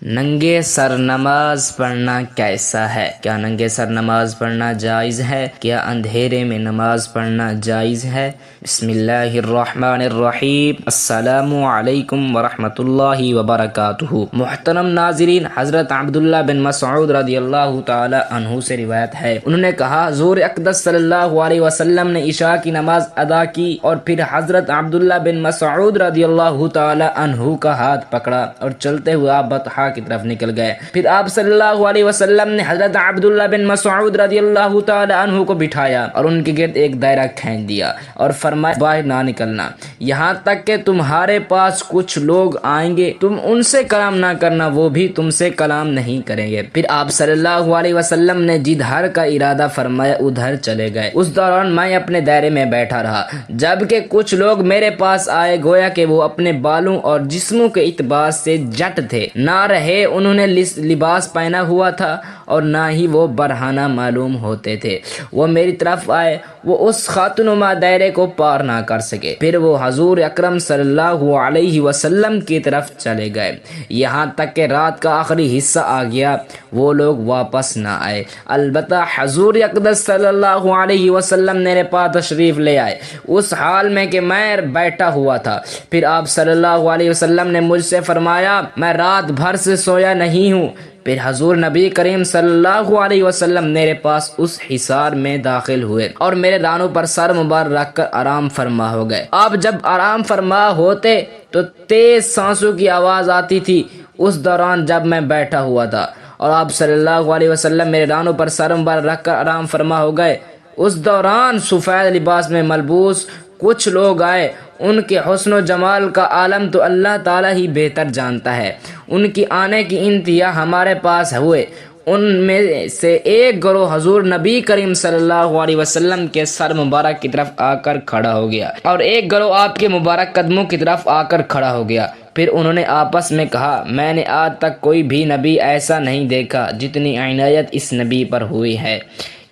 ننگے سر نماز پڑھنا کیسا ہے؟ کیا ننگے سر نماز پڑھنا جائز ہے؟ کیا اندھیرے میں نماز پڑھنا جائز ہے؟ بسم اللہ الرحمن الرحیم۔ السلام علیکم ورحمۃ اللہ وبرکاتہ۔ محترم ناظرین، حضرت عبداللہ بن مسعود رضی اللہ تعالی عنہ سے روایت ہے، انہوں نے کہا حضور اقدس صلی اللہ علیہ وسلم نے عشاء کی نماز ادا کی اور پھر حضرت عبداللہ بن مسعود رضی اللہ تعالی عنہ کا ہاتھ پکڑا اور چلتے ہوئے آپ بطحا کی طرف نکل گئے۔ پھر آپ صلی اللہ علیہ وسلم نے حضرت عبداللہ بن مسعود رضی اللہ تعالی عنہ کو بٹھایا اور ان کے گرد ایک دائرہ کھینچ دیا اور فرمایا باہر نہ نکلنا یہاں تک کہ تمہارے پاس کچھ لوگ آئیں گے، تم ان سے کلام نہ کرنا، وہ بھی تم سے کلام نہیں کریں گے۔ پھر آپ صلی اللہ علیہ وسلم نے جدھر کا ارادہ فرمایا ادھر چلے گئے۔ اس دوران میں اپنے دائرے میں بیٹھا رہا جبکہ کچھ لوگ میرے پاس آئے، گویا کہ وہ اپنے بالوں اور جسموں کے اعتبار سے جٹ تھے، نہ رہے انہوں نے لباس پہنا ہوا تھا اور نہ ہی وہ برہنہ معلوم ہوتے تھے۔ وہ میری طرف آئے، وہ اس خط نما دائرے کو پار نہ کر سکے۔ پھر وہ حضور اکرم صلی اللہ علیہ وسلم کی طرف چلے گئے، یہاں تک کہ رات کا آخری حصہ آ گیا، وہ لوگ واپس نہ آئے۔ البتہ حضور اقدس صلی اللہ علیہ وسلم میرے پاس تشریف لے آئے اس حال میں کہ میں بیٹھا ہوا تھا۔ پھر آپ صلی اللہ علیہ وسلم نے مجھ سے فرمایا میں رات بھر سے سویا نہیں ہوں۔ پھر حضور نبی کریم صلی اللہ علیہ وسلم میرے پاس اس حصار میں داخل ہوئے اور میرے دانوں پر سر مبارک رکھ کر آرام فرما ہو گئے۔ آپ جب آرام فرما ہوتے تو تیز سانسوں کی آواز آتی تھی، اس دوران جب میں بیٹھا ہوا تھا اور آپ صلی اللہ علیہ وسلم میرے دانوں پر سر مبارک رکھ کر آرام فرما ہو گئے، اس دوران سفید لباس میں ملبوس کچھ لوگ آئے۔ ان کے حسن و جمال کا عالم تو اللہ تعالیٰ ہی بہتر جانتا ہے۔ ان کی آنے کی انتہا ہمارے پاس ہوئے۔ ان میں سے ایک گروہ حضور نبی کریم صلی اللہ علیہ وسلم کے سر مبارک کی طرف آ کر کھڑا ہو گیا اور ایک گروہ آپ کے مبارک قدموں کی طرف آ کر کھڑا ہو گیا۔ پھر انہوں نے آپس میں کہا میں نے آج تک کوئی بھی نبی ایسا نہیں دیکھا جتنی عنایت اس نبی پر ہوئی ہے۔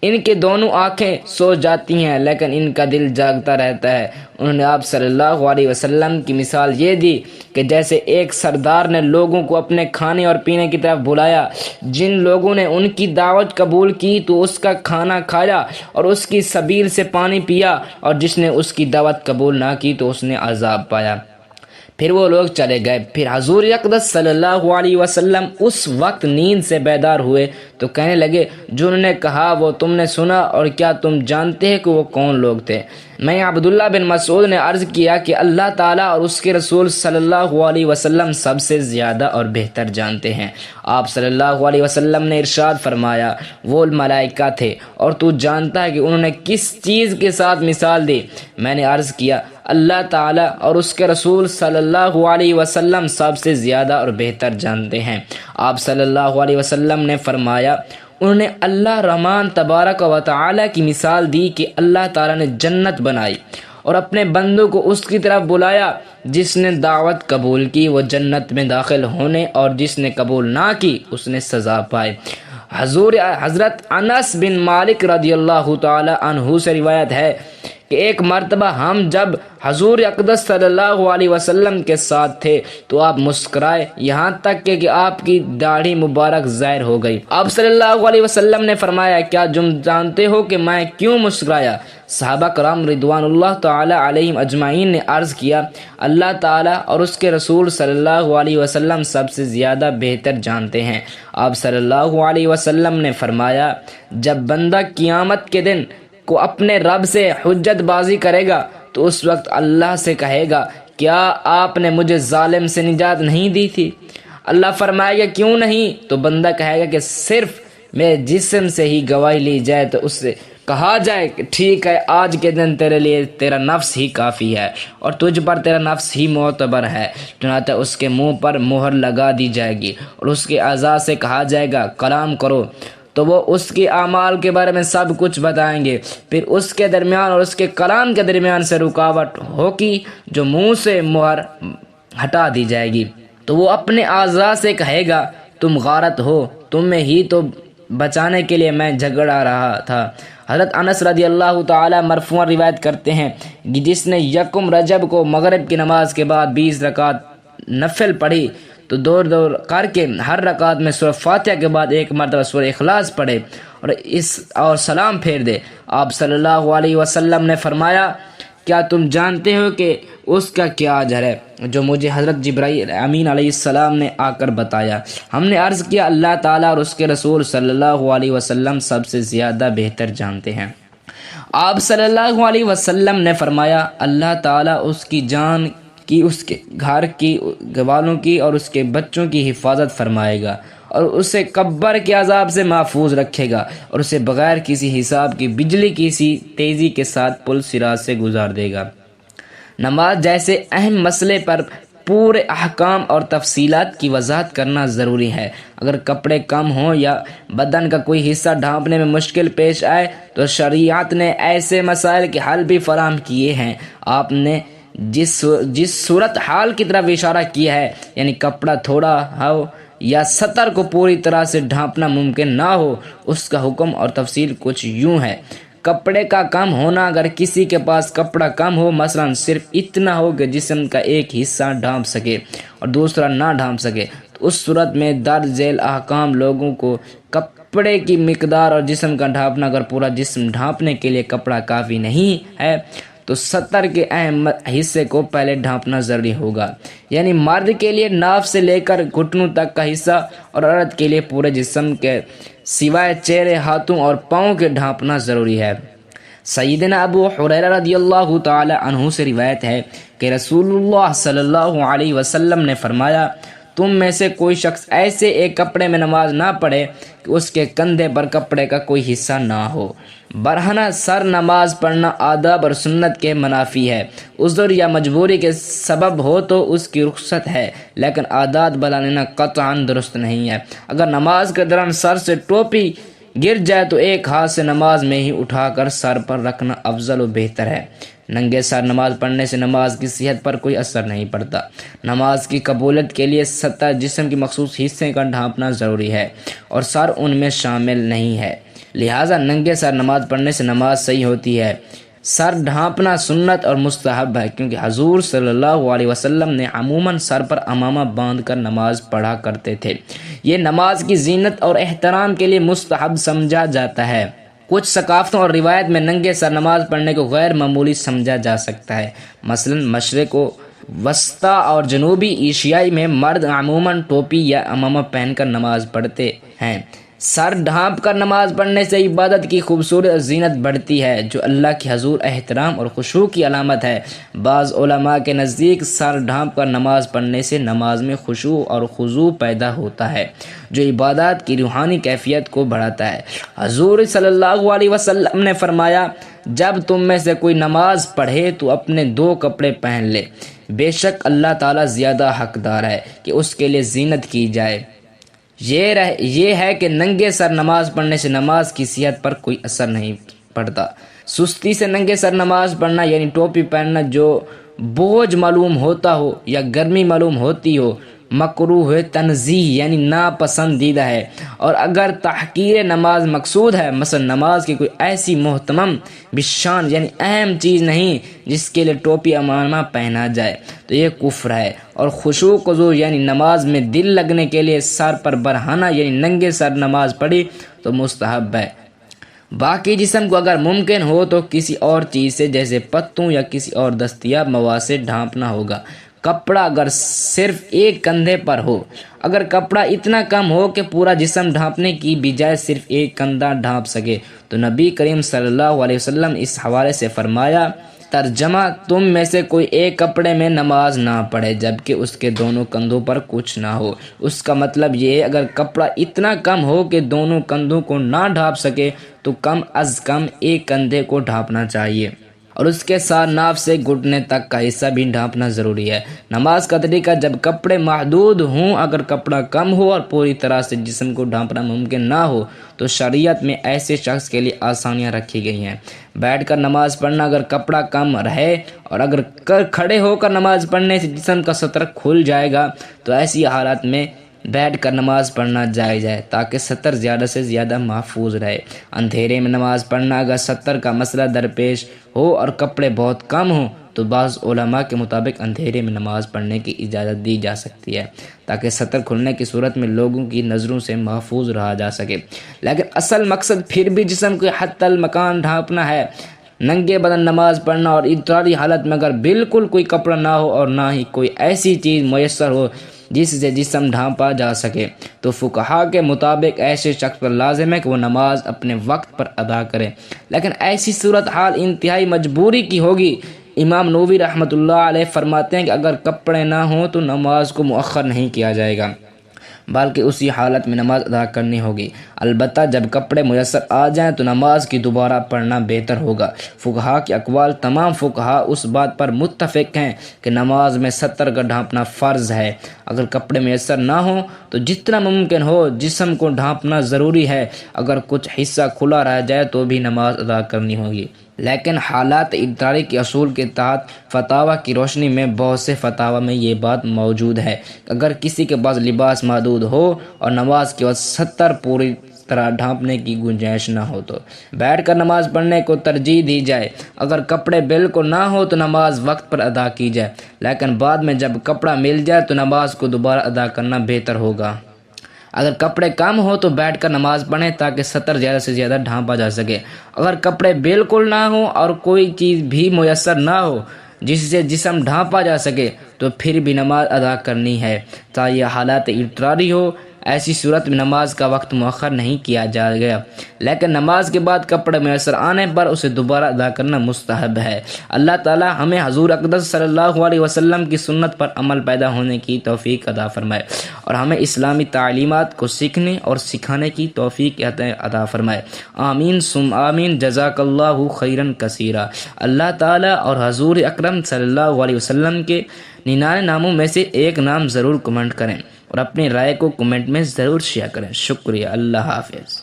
ان کے دونوں آنکھیں سو جاتی ہیں لیکن ان کا دل جاگتا رہتا ہے۔ انہوں نے آپ صلی اللہ علیہ وسلم کی مثال یہ دی کہ جیسے ایک سردار نے لوگوں کو اپنے کھانے اور پینے کی طرف بلایا، جن لوگوں نے ان کی دعوت قبول کی تو اس کا کھانا کھایا اور اس کی سبیل سے پانی پیا، اور جس نے اس کی دعوت قبول نہ کی تو اس نے عذاب پایا۔ پھر وہ لوگ چلے گئے۔ پھر حضور اقدس صلی اللہ علیہ وسلم اس وقت نیند سے بیدار ہوئے تو کہنے لگے جو انہوں نے کہا وہ تم نے سنا، اور کیا تم جانتے ہیں کہ وہ کون لوگ تھے؟ میں عبداللہ بن مسعود نے عرض کیا کہ اللہ تعالیٰ اور اس کے رسول صلی اللہ علیہ وسلم سب سے زیادہ اور بہتر جانتے ہیں۔ آپ صلی اللہ علیہ وسلم نے ارشاد فرمایا وہ ملائکہ تھے، اور تو جانتا ہے کہ انہوں نے کس چیز کے ساتھ مثال دی؟ میں نے عرض کیا اللہ تعالیٰ اور اس کے رسول صلی اللہ علیہ وسلم سب سے زیادہ اور بہتر جانتے ہیں۔ آپ صلی اللہ علیہ وسلم نے فرمایا انہوں نے اللہ رحمان تبارک و تعالی کی مثال دی کہ اللہ تعالیٰ نے جنت بنائی اور اپنے بندوں کو اس کی طرف بلایا، جس نے دعوت قبول کی وہ جنت میں داخل ہونے اور جس نے قبول نہ کی اس نے سزا پائے۔ حضرت انس بن مالک رضی اللہ تعالی عنہ سے روایت ہے کہ ایک مرتبہ ہم جب حضور اقدس صلی اللہ علیہ وسلم کے ساتھ تھے تو آپ مسکرائے یہاں تک کہ آپ کی داڑھی مبارک ظاہر ہو گئی۔ آپ صلی اللہ علیہ وسلم نے فرمایا کیا تم جانتے ہو کہ میں کیوں مسکرایا؟ صحابہ کرام رضوان اللہ تعالی علیہم اجمعین نے عرض کیا اللہ تعالیٰ اور اس کے رسول صلی اللہ علیہ وسلم سب سے زیادہ بہتر جانتے ہیں۔ آپ صلی اللہ علیہ وسلم نے فرمایا جب بندہ قیامت کے دن کو اپنے رب سے حجت بازی کرے گا تو اس وقت اللہ سے کہے گا کیا آپ نے مجھے ظالم سے نجات نہیں دی تھی؟ اللہ فرمائے گا کیوں نہیں؟ تو بندہ کہے گا کہ صرف میرے جسم سے ہی گواہی لی جائے تو اس سے کہا جائے کہ ٹھیک ہے آج کے دن تیرے لیے تیرا نفس ہی کافی ہے اور تجھ پر تیرا نفس ہی معتبر ہے، چنانچہ اس کے منہ پر مہر لگا دی جائے گی اور اس کے اعضاء سے کہا جائے گا کلام کرو، تو وہ اس کے اعمال کے بارے میں سب کچھ بتائیں گے۔ پھر اس کے درمیان اور اس کے کلام کے درمیان سے رکاوٹ ہوگی جو منہ سے مہر ہٹا دی جائے گی، تو وہ اپنے اعضاء سے کہے گا تم غارت ہو، تمہیں ہی تو بچانے کے لیے میں جھگڑا رہا تھا۔ حضرت انس رضی اللہ تعالی مرفوعاً روایت کرتے ہیں کہ جس نے یکم رجب کو مغرب کی نماز کے بعد 20 رکعت نفل پڑھی تو دور دور کر کے ہر رکعت میں سورہ فاتحہ کے بعد ایک مرتبہ سورہ اخلاص پڑھے اور سلام پھیر دے۔ آپ صلی اللہ علیہ وسلم نے فرمایا، کیا تم جانتے ہو کہ اس کا کیا اجر ہے؟ جو مجھے حضرت جبرائیل امین علیہ السلام نے آ کر بتایا۔ ہم نے عرض کیا، اللہ تعالیٰ اور اس کے رسول صلی اللہ علیہ وسلم سب سے زیادہ بہتر جانتے ہیں۔ آپ صلی اللہ علیہ وسلم نے فرمایا، اللہ تعالیٰ اس کی جان کی، اس کے گھر کی، والوں کی اور اس کے بچوں کی حفاظت فرمائے گا، اور اسے قبر کے عذاب سے محفوظ رکھے گا، اور اسے بغیر کسی حساب کی بجلی کی سی تیزی کے ساتھ پل صراط سے گزار دے گا۔ نماز جیسے اہم مسئلے پر پورے احکام اور تفصیلات کی وضاحت کرنا ضروری ہے۔ اگر کپڑے کم ہوں یا بدن کا کوئی حصہ ڈھانپنے میں مشکل پیش آئے تو شریعت نے ایسے مسائل کے حل بھی فراہم کیے ہیں۔ آپ نے جس صورت حال کی طرف اشارہ کیا ہے، یعنی کپڑا تھوڑا ہو یا سطر کو پوری طرح سے ڈھانپنا ممکن نہ ہو، اس کا حکم اور تفصیل کچھ یوں ہے۔ کپڑے کا کم ہونا، اگر کسی کے پاس کپڑا کم ہو، مثلا صرف اتنا ہو کہ جسم کا ایک حصہ ڈھانپ سکے اور دوسرا نہ ڈھانپ سکے، تو اس صورت میں درج ذیل احکام لوگوں کو کپڑے کی مقدار اور جسم کا ڈھانپنا، اگر پورا جسم ڈھانپنے کے لیے کپڑا کافی نہیں ہے تو سطر کے اہم حصے کو پہلے ڈھانپنا ضروری ہوگا، یعنی مرد کے لیے ناف سے لے کر گھٹنوں تک کا حصہ اور عورت کے لیے پورے جسم کے سوائے چہرے، ہاتھوں اور پاؤں کے ڈھانپنا ضروری ہے۔ سیدنا ابو ہریرہ رضی اللہ تعالی عنہ سے روایت ہے کہ رسول اللہ صلی اللہ علیہ وسلم نے فرمایا، تم میں سے کوئی شخص ایسے ایک کپڑے میں نماز نہ پڑھے کہ اس کے کندھے پر کپڑے کا کوئی حصہ نہ ہو۔ برہنہ سر نماز پڑھنا آداب اور سنت کے منافی ہے۔ عذر یا مجبوری کے سبب ہو تو اس کی رخصت ہے، لیکن عادات بنا لینا قطعاً درست نہیں ہے۔ اگر نماز کے دوران سر سے ٹوپی گر جائے تو ایک ہاتھ سے نماز میں ہی اٹھا کر سر پر رکھنا افضل و بہتر ہے۔ ننگے سر نماز پڑھنے سے نماز کی صحت پر کوئی اثر نہیں پڑتا۔ نماز کی قبولیت کے لیے سطح جسم کے مخصوص حصے کا ڈھانپنا ضروری ہے اور سر ان میں شامل نہیں ہے، لہٰذا ننگے سر نماز پڑھنے سے نماز صحیح ہوتی ہے۔ سر ڈھانپنا سنت اور مستحب ہے، کیونکہ حضور صلی اللہ علیہ وسلم نے عموماً سر پر عمامہ باندھ کر نماز پڑھا کرتے تھے۔ یہ نماز کی زینت اور احترام کے لیے مستحب سمجھا جاتا ہے۔ کچھ ثقافتوں اور روایت میں ننگے سر نماز پڑھنے کو غیر معمولی سمجھا جا سکتا ہے۔ مثلا مشرق وسطیٰ اور جنوبی ایشیائی میں مرد عموماً ٹوپی یا عمامہ پہن کر نماز پڑھتے ہیں۔ سر ڈھانپ کر نماز پڑھنے سے عبادت کی خوبصورت اور زینت بڑھتی ہے، جو اللہ کے حضور احترام اور خشوع کی علامت ہے۔ بعض علماء کے نزدیک سر ڈھانپ کر نماز پڑھنے سے نماز میں خشوع اور خضوع پیدا ہوتا ہے، جو عبادات کی روحانی کیفیت کو بڑھاتا ہے۔ حضور صلی اللہ علیہ وسلم نے فرمایا، جب تم میں سے کوئی نماز پڑھے تو اپنے 2 کپڑے پہن لے، بے شک اللہ تعالیٰ زیادہ حقدار ہے کہ اس کے لیے زینت کی جائے۔ یہ ہے کہ ننگے سر نماز پڑھنے سے نماز کی صحت پر کوئی اثر نہیں پڑتا۔ سستی سے ننگے سر نماز پڑھنا، یعنی ٹوپی پہننا جو بوجھ معلوم ہوتا ہو یا گرمی معلوم ہوتی ہو، مکروہ تنزیہ یعنی ناپسندیدہ ہے۔ اور اگر تحقیر نماز مقصود ہے، مثلا نماز کی کوئی ایسی محتمم بشان یعنی اہم چیز نہیں جس کے لیے ٹوپی عمامہ پہنا جائے، تو یہ کفر ہے۔ اور خشوع خضوع یعنی نماز میں دل لگنے کے لیے سر پر برہنہ یعنی ننگے سر نماز پڑھی تو مستحب ہے۔ باقی جسم کو اگر ممکن ہو تو کسی اور چیز سے جیسے پتوں یا کسی اور دستیاب مواد سے ڈھانپنا ہوگا۔ کپڑا اگر صرف ایک کندھے پر ہو، اگر کپڑا اتنا کم ہو کہ پورا جسم ڈھانپنے کی بجائے صرف ایک کندھا ڈھانپ سکے، تو نبی کریم صلی اللہ علیہ وسلم اس حوالے سے فرمایا، ترجمہ، تم میں سے کوئی ایک کپڑے میں نماز نہ پڑھے جبکہ اس کے دونوں کندھوں پر کچھ نہ ہو۔ اس کا مطلب یہ ہے، اگر کپڑا اتنا کم ہو کہ دونوں کندھوں کو نہ ڈھانپ سکے تو کم از کم ایک کندھے کو ڈھانپنا چاہیے، اور اس کے ساتھ ناف سے گھٹنے تک کا حصہ بھی ڈھانپنا ضروری ہے۔ نماز کا طریقہ، جب کپڑے محدود ہوں، اگر کپڑا کم ہو اور پوری طرح سے جسم کو ڈھانپنا ممکن نہ ہو تو شریعت میں ایسے شخص کے لیے آسانیاں رکھی گئی ہیں۔ بیٹھ کر نماز پڑھنا، اگر کپڑا کم رہے اور اگر کھڑے ہو کر نماز پڑھنے سے جسم کا سطر کھل جائے گا تو ایسی حالات میں بیٹھ کر نماز پڑھنا جائز ہے تاکہ سطر زیادہ سے زیادہ محفوظ رہے۔ اندھیرے میں نماز پڑھنا، اگر سطر کا مسئلہ درپیش ہو اور کپڑے بہت کم ہوں تو بعض علماء کے مطابق اندھیرے میں نماز پڑھنے کی اجازت دی جا سکتی ہے تاکہ ستر کھلنے کی صورت میں لوگوں کی نظروں سے محفوظ رہا جا سکے، لیکن اصل مقصد پھر بھی جسم کو حتی المکان ڈھانپنا ہے۔ ننگے بدن نماز پڑھنا اور اضطراری حالت میں اگر بالکل کوئی کپڑا نہ ہو اور نہ ہی کوئی ایسی چیز میسر ہو جس سے جسم ڈھانپا جا سکے تو فقہا کے مطابق ایسے شخص پر لازم ہے کہ وہ نماز اپنے وقت پر ادا کرے، لیکن ایسی صورتحال انتہائی مجبوری کی ہوگی۔ امام نووی رحمۃ اللہ علیہ فرماتے ہیں کہ اگر کپڑے نہ ہوں تو نماز کو مؤخر نہیں کیا جائے گا بلکہ اسی حالت میں نماز ادا کرنی ہوگی، البتہ جب کپڑے میسر آ جائیں تو نماز کی دوبارہ پڑھنا بہتر ہوگا۔ فقہا کے اقوال تمام فقہا اس بات پر متفق ہیں کہ نماز میں ستر کا ڈھانپنا فرض ہے۔ اگر کپڑے میسر نہ ہوں تو جتنا ممکن ہو جسم کو ڈھانپنا ضروری ہے، اگر کچھ حصہ کھلا رہ جائے تو بھی نماز ادا کرنی ہوگی، لیکن حالات اضطراری کے اصول کے تحت فتاویٰ کی روشنی میں بہت سے فتاویٰ میں یہ بات موجود ہے کہ اگر کسی کے پاس لباس محدود ہو اور نماز کے وقت ستر پوری طرح ڈھانپنے کی گنجائش نہ ہو تو بیٹھ کر نماز پڑھنے کو ترجیح دی جائے۔ اگر کپڑے بالکل نہ ہو تو نماز وقت پر ادا کی جائے، لیکن بعد میں جب کپڑا مل جائے تو نماز کو دوبارہ ادا کرنا بہتر ہوگا۔ اگر کپڑے کم ہو تو بیٹھ کر نماز پڑھیں تاکہ ستر زیادہ سے زیادہ ڈھانپا جا سکے۔ اگر کپڑے بالکل نہ ہوں اور کوئی چیز بھی میسر نہ ہو جس سے جسم ڈھانپا جا سکے تو پھر بھی نماز ادا کرنی ہے تا یہ حالات اضطراری ہو۔ ایسی صورت میں نماز کا وقت مؤخر نہیں کیا جائے گا، لیکن نماز کے بعد کپڑے میسر آنے پر اسے دوبارہ ادا کرنا مستحب ہے۔ اللہ تعالی ہمیں حضور اقدس صلی اللہ علیہ وسلم کی سنت پر عمل پیدا ہونے کی توفیق عطا فرمائے اور ہمیں اسلامی تعلیمات کو سیکھنے اور سکھانے کی توفیق عطا فرمائے۔ آمین ثم آمین۔ جزاک اللہ خیرا کثیرا۔ اللہ تعالی اور حضور اکرم صلی اللہ علیہ وسلم کے 99 ناموں میں سے ایک نام ضرور کمنٹ کریں اور اپنی رائے کو کمنٹ میں ضرور شیئر کریں۔ شکریہ۔ اللہ حافظ۔